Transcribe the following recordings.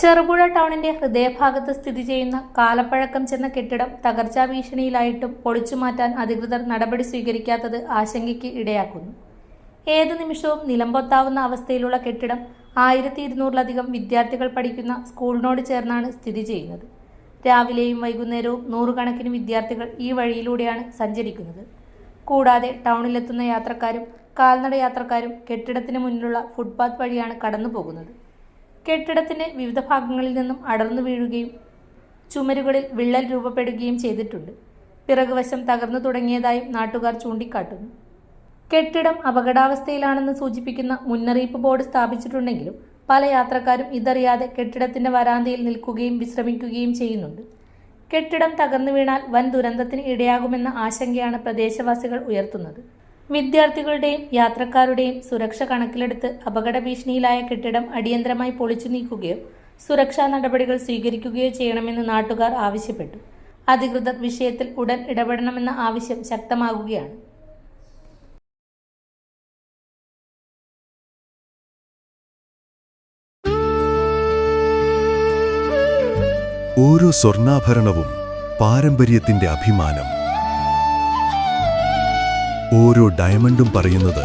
ചെറുപുഴ ടൗണിന്റെ ഹൃദയഭാഗത്ത് സ്ഥിതി ചെയ്യുന്ന കാലപ്പഴക്കം ചെന്ന കെട്ടിടം തകർച്ചാ ഭീഷണിയിലായിട്ടും പൊളിച്ചുമാറ്റാൻ അധികൃതർ നടപടി സ്വീകരിക്കാത്തത് ആശങ്കയ്ക്ക് ഇടയാക്കുന്നു. ഏതു നിമിഷവും നിലംപൊത്താവുന്ന അവസ്ഥയിലുള്ള കെട്ടിടം 1200-ലധികം വിദ്യാർത്ഥികൾ പഠിക്കുന്ന സ്കൂളിനോട് ചേർന്നാണ് സ്ഥിതി ചെയ്യുന്നത്. രാവിലെയും വൈകുന്നേരവും നൂറുകണക്കിന് വിദ്യാർത്ഥികൾ ഈ വഴിയിലൂടെയാണ് സഞ്ചരിക്കുന്നത്. കൂടാതെ ടൗണിലെത്തുന്ന യാത്രക്കാരും കാൽനട യാത്രക്കാരും കെട്ടിടത്തിന് മുന്നിലുള്ള ഫുട്പാത്ത് വഴിയാണ് കടന്നു പോകുന്നത്. കെട്ടിടത്തിന്റെ വിവിധ ഭാഗങ്ങളിൽ നിന്നും അടർന്നു വീഴുകയും ചുമരുകളിൽ വിള്ളൽ രൂപപ്പെടുകയും ചെയ്തിട്ടുണ്ട്. പിറകുവശം തകർന്നു തുടങ്ങിയതായും നാട്ടുകാർ ചൂണ്ടിക്കാട്ടുന്നു. കെട്ടിടം അപകടാവസ്ഥയിലാണെന്ന് സൂചിപ്പിക്കുന്ന മുന്നറിയിപ്പ് ബോർഡ് സ്ഥാപിച്ചിട്ടുണ്ടെങ്കിലും പല യാത്രക്കാരും ഇതറിയാതെ കെട്ടിടത്തിന്റെ വരാന്തയിൽ നിൽക്കുകയും വിശ്രമിക്കുകയും ചെയ്യുന്നുണ്ട്. കെട്ടിടം തകർന്നു വീണാൽ വൻ ദുരന്തത്തിന് ഇടയാകുമെന്ന ആശങ്കയാണ് പ്രദേശവാസികൾ ഉയർത്തുന്നത്. വിദ്യാർത്ഥികളുടെയും യാത്രക്കാരുടെയും സുരക്ഷ കണക്കിലെടുത്ത് അപകട ഭീഷണിയിലായ കെട്ടിടം അടിയന്തരമായി പൊളിച്ചു നീക്കുകയോ സുരക്ഷാ നടപടികൾ സ്വീകരിക്കുകയോ ചെയ്യണമെന്ന് നാട്ടുകാർ ആവശ്യപ്പെട്ടു. അധികൃതർ വിഷയത്തിൽ ഉടൻ ഇടപെടണമെന്ന ആവശ്യം ശക്തമാകുകയാണ്. ഓരോ സ്വർണ്ണാഭരണവും പാരമ്പര്യത്തിന്റെ അഭിമാനം. ഓരോ ഡയമണ്ടും പറയുന്നത്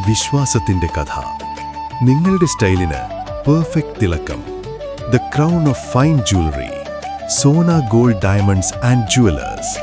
വിശ്വാസത്തിന്റെ കഥ. നിങ്ങളുടെ സ്റ്റൈലിന് പെർഫെക്റ്റ് തിളക്കം. The crown of fine jewellery. Sona gold diamonds and jewellers.